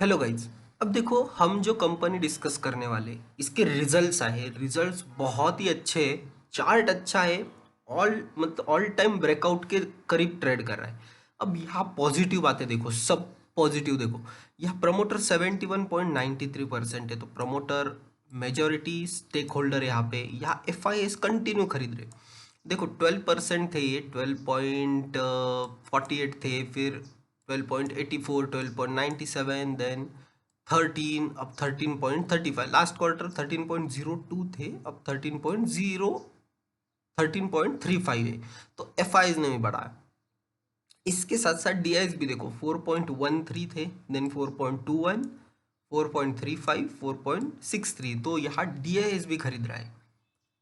Hello guys. अब देखो, हम जो कंपनी डिस्कस करने वाले इसके रिजल्ट्स आए, रिजल्ट्स बहुत ही अच्छे हैं। चार्ट अच्छा है। ऑल मतलब ऑल टाइम ब्रेकआउट के करीब ट्रेड कर रहा है। अब यहाँ पॉजिटिव बातें देखो, सब पॉजिटिव देखो। यहाँ प्रमोटर 71.93% है, तो प्रमोटर मेजोरिटी स्टेक होल्डर यहाँ पे। यहाँ एफ आई एस कंटिन्यू खरीद रहे। देखो 12% थे, ये 12.48 थे, फिर 12.84, 12.97, देन 13, अब 13.35। लास्ट क्वार्टर 13.02 थे, अब 13.35 है। तो एफ आईज ने भी बढ़ाया। इसके साथ साथ डी आईज भी देखो, 4.13 थे, देन 4.21, 4.35, 4.63। तो यहाँ डी आईज भी खरीद रहा है।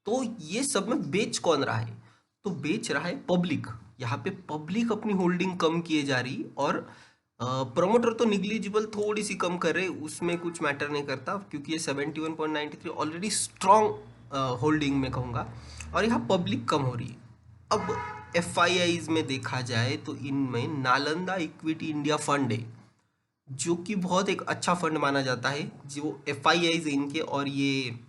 तो ये सब में बेच कौन रहा है? तो बेच रहा है पब्लिक। यहाँ पे पब्लिक अपनी होल्डिंग कम किए जा रही, और प्रमोटर तो निग्लिजिबल थोड़ी सी कम कर रहे, उसमें कुछ मैटर नहीं करता, क्योंकि ये 71.93 ऑलरेडी स्ट्रॉन्ग होल्डिंग में कहूँगा। और यहाँ पब्लिक कम हो रही है। अब एफ आई आईज में देखा जाए तो इनमें नालंदा इक्विटी इंडिया फंड है, जो कि बहुत एक अच्छा फंड माना जाता है। जो एफ आई आईज इनके, और ये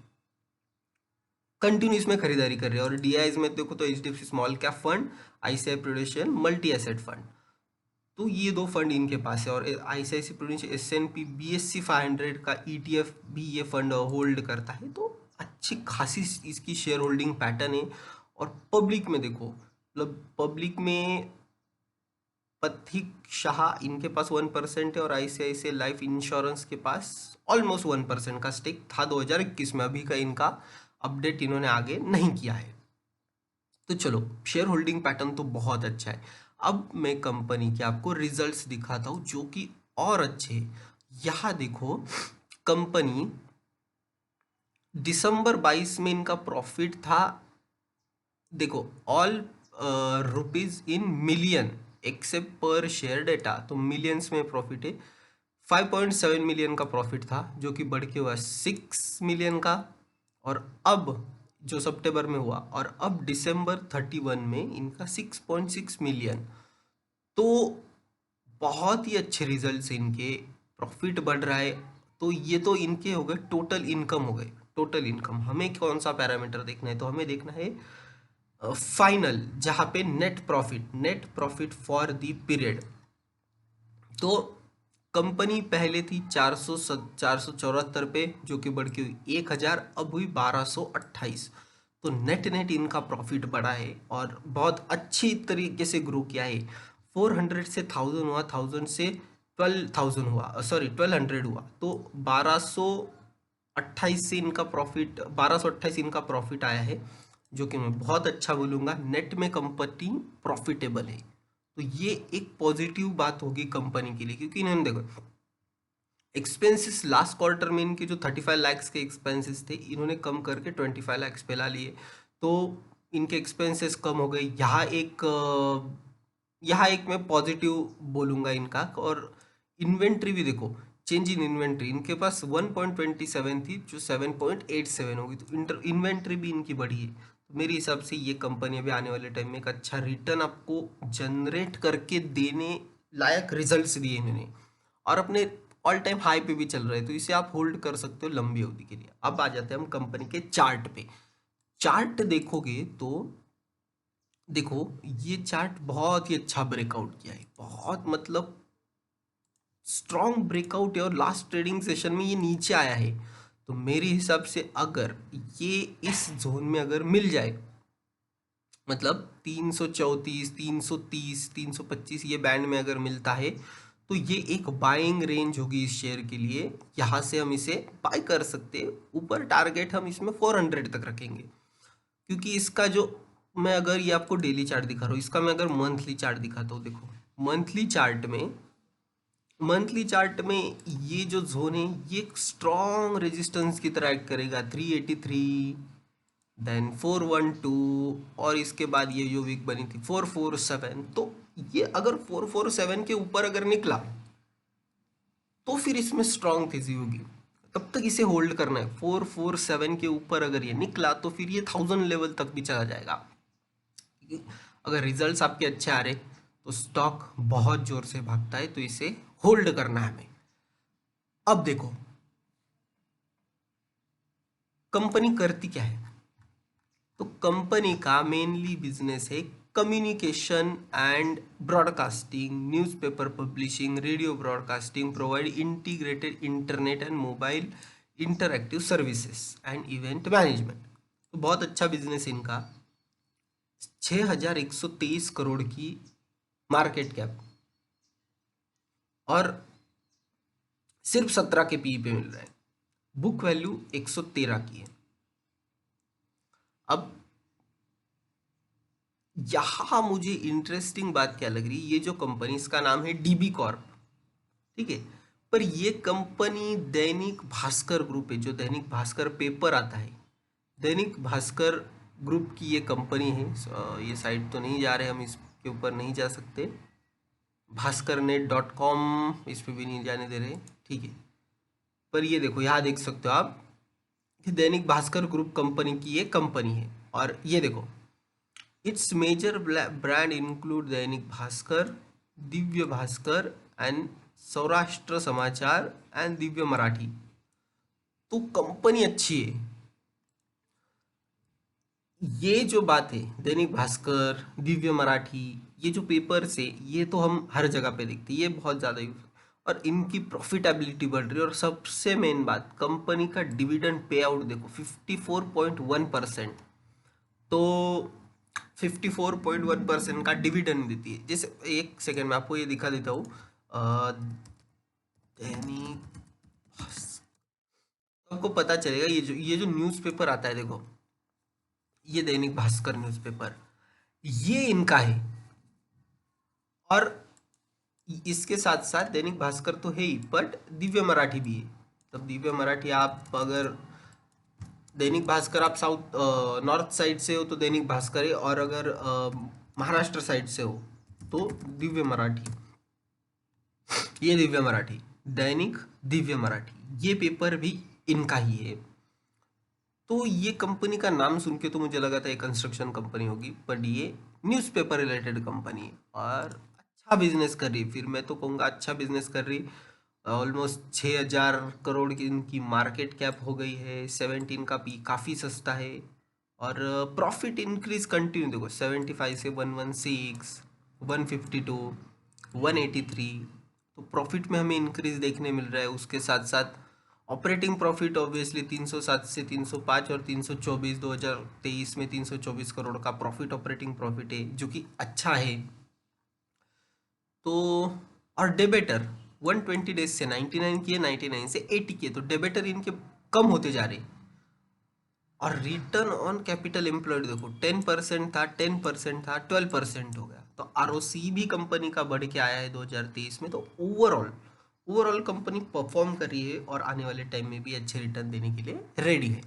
कंटिन्यू इसमें खरीदारी कर रहे हैं। और डीआईज में देखो तो H D F C small cap fund, ICI Prudential multi asset fund, तो ये दो फंड इनके पास है। और ICIC Prudential S N P B S C 500 का ईटीएफ भी ये फंड होल्ड करता है। तो अच्छी खासी इसकी शेयर होल्डिंग पैटर्न है। और पब्लिक में देखो, मतलब पब्लिक में पथिक शाह इनके पास 1% है, और आईसीआईसीआई लाइफ इंश्योरेंस के पास ऑलमोस्ट 1% का स्टेक था 2021 में। अभी का इनका अपडेट इन्होंने आगे नहीं किया है। तो चलो, शेयर होल्डिंग पैटर्न तो बहुत अच्छा है। अब मैं कंपनी के आपको रिजल्ट्स दिखाता हूँ जो कि और अच्छे हैं। यहाँ देखो, कंपनी दिसंबर 22 में इनका प्रॉफिट था, देखो all rupees in million except per share data, तो मिलियंस में प्रॉफिट है। 5.7 मिलियन का प्रॉफिट था, जो कि बढ़ के हुआ 6 मिलियन का। और अब जो सितंबर में हुआ, और अब दिसंबर 31 में इनका 6.6 मिलियन। तो बहुत ही अच्छे रिजल्ट्स इनके, प्रॉफिट बढ़ रहा है। तो ये तो इनके हो गए टोटल इनकम, हो गए टोटल इनकम। हमें कौन सा पैरामीटर देखना है? तो हमें देखना है फाइनल, जहाँ पे net profit for the period. तो कंपनी पहले थी 474 पे, जो कि बढ़ के हुई 1000, अब हुई 1228। तो नेट नेट इनका प्रॉफिट बढ़ा है, और बहुत अच्छी तरीके से ग्रो किया है। 400 से 1000 हुआ, 1000 से 12,000 हुआ, सॉरी 1200 हुआ। तो 1228 से इनका प्रॉफिट, 1228 इनका प्रॉफिट आया है, जो कि मैं बहुत अच्छा बोलूँगा। नेट में कंपनी प्रॉफिटेबल है। तो ये एक पॉजिटिव बात होगी कंपनी के लिए, क्योंकि इन्होंने देखो एक्सपेंसेस लास्ट क्वार्टर में इनके जो 35 लाख के एक्सपेंसेस थे, इन्होंने कम करके 25 लाख पे ला लिए। तो इनके एक्सपेंसेस कम हो गए। यहाँ एक मैं पॉजिटिव बोलूँगा इनका। और इन्वेंट्री भी देखो, चेंज इन इन्वेंट्री इनके पास 1.27 थी, जो 7.87 होगी। तो इन्वेंट्री भी इनकी बढ़ी है। तो मेरे हिसाब से ये कंपनी अभी आने वाले टाइम में एक अच्छा रिटर्न आपको जनरेट करके देने लायक रिजल्ट्स दिए इन्होंने, और अपने ऑल टाइम हाई पे भी चल रहे हैं। तो इसे आप होल्ड कर सकते हो लंबी अवधि के लिए। अब आ जाते हैं हम कंपनी के चार्ट पे। चार्ट देखोगे तो देखो, ये चार्ट बहुत ही अच्छा ब्रेकआउट किया है, बहुत मतलब स्ट्रॉन्ग ब्रेकआउट है। और लास्ट ट्रेडिंग सेशन में ये नीचे आया है। तो मेरे हिसाब से अगर ये इस जोन में अगर मिल जाए, मतलब 334, 330, 325 ये बैंड में अगर मिलता है, तो ये एक बाइंग रेंज होगी इस शेयर के लिए। यहाँ से हम इसे बाय कर सकते हैं। ऊपर टारगेट हम इसमें 400 तक रखेंगे, क्योंकि इसका जो, मैं अगर ये आपको डेली चार्ट दिखा रहा हूँ, इसका मैं अगर मंथली चार्ट दिखाता हूँ, देखो मंथली चार्ट में ये जो जोन है, ये एक स्ट्रॉन्ग रेजिस्टेंस की तरह एक्ट करेगा। 383, देन 412, और इसके बाद ये जो वीक बनी थी 447। तो ये अगर 447 के ऊपर अगर निकला, तो फिर इसमें स्ट्रॉन्ग तेजी होगी। तब तक इसे होल्ड करना है। 447 के ऊपर अगर ये निकला, तो फिर ये 1000 लेवल तक भी चला जाएगा। अगर रिजल्ट्स आपके अच्छे आ रहे, तो स्टॉक बहुत जोर से भागता है, तो इसे होल्ड करना है हमें। अब देखो कंपनी करती क्या है। तो कंपनी का मेनली बिजनेस है communication and broadcasting, newspaper publishing, radio broadcasting, provide integrated internet and mobile interactive services and event management. तो बहुत अच्छा बिजनेस है इनका। 6,123 करोड़ की मार्केट कैप और सिर्फ 17 के पी पे मिल रहा है। बुक वैल्यू 113 की है। अब यहां मुझे इंटरेस्टिंग बात क्या लग रही है, ये जो कंपनी, इसका नाम है डीबी कॉर्प, ठीक है। पर ये कंपनी दैनिक भास्कर ग्रुप है, जो दैनिक भास्कर पेपर आता है, दैनिक भास्कर ग्रुप की ये कंपनी है। ये साइट तो नहीं जा रहे हम, इसके ऊपर नहीं जा सकते, भास्करनेट.com इस पे भी नहीं जाने दे रहे, ठीक है। पर ये देखो, यहाँ देख सकते हो आप कि दैनिक भास्कर ग्रुप कंपनी की ये कंपनी है। और ये देखो, it's major brand include Dainik Bhaskar, Divya Bhaskar and Saurashtra समाचार एंड दिव्य मराठी। तो कंपनी अच्छी है। ये जो बात है, दैनिक भास्कर, दिव्य मराठी, ये जो पेपर्स है, ये तो हम हर जगह पे देखते हैं, ये बहुत ज़्यादा यूज, और इनकी प्रॉफिटेबिलिटी बढ़ रही है। और सबसे मेन बात, कंपनी का डिविडेंड पे आउट देखो 54.1%। तो 54.1% का डिविडेंड देती है। जैसे एक सेकेंड में आपको ये दिखा देता हूँ। दैनिक आपको पता चलेगा, ये जो न्यूज़पेपर आता है, देखो ये दैनिक भास्कर न्यूज़पेपर, ये इनका है। और इसके साथ साथ दैनिक भास्कर तो है ही, बट दिव्य मराठी भी है। तब दिव्य मराठी, आप अगर दैनिक भास्कर आप साउथ नॉर्थ साइड से हो तो दैनिक भास्कर है, और अगर महाराष्ट्र साइड से हो तो दिव्य मराठी। ये दिव्य मराठी, दैनिक दिव्य मराठी, ये पेपर भी इनका ही है। तो ये कंपनी का नाम सुन के तो मुझे लगा था ये कंस्ट्रक्शन कंपनी होगी, बट ये न्यूज़पेपर रिलेटेड कंपनी है और अच्छा बिजनेस कर रही है। फिर मैं तो कहूँगा अच्छा बिजनेस कर रही। ऑलमोस्ट 6,000 करोड़ की इनकी मार्केट कैप हो गई है। 17 का पी काफ़ी सस्ता है। और प्रॉफिट इंक्रीज कंटिन्यू, देखो 75 से 116, 152, 183। तो प्रॉफिट में हमें इंक्रीज देखने मिल रहा है। उसके साथ साथ ऑपरेटिंग प्रॉफिट ऑब्वियसली 307 से 305 और 324, 2023 में 324 करोड़ का प्रॉफिट, ऑपरेटिंग प्रॉफिट है, जो कि अच्छा है। तो और डेबेटर 120 डेज से 99 किए, 99 से 80 किए, तो डेबेटर इनके कम होते जा रहे। और रिटर्न ऑन कैपिटल एम्प्लॉयड देखो 10% था, 10% था, 12% हो गया। तो आरओसी भी कंपनी का बढ़ के आया है 2023 में। तो ओवरऑल कंपनी परफॉर्म कर रही है और आने वाले टाइम में भी अच्छे रिटर्न देने के लिए रेडी है।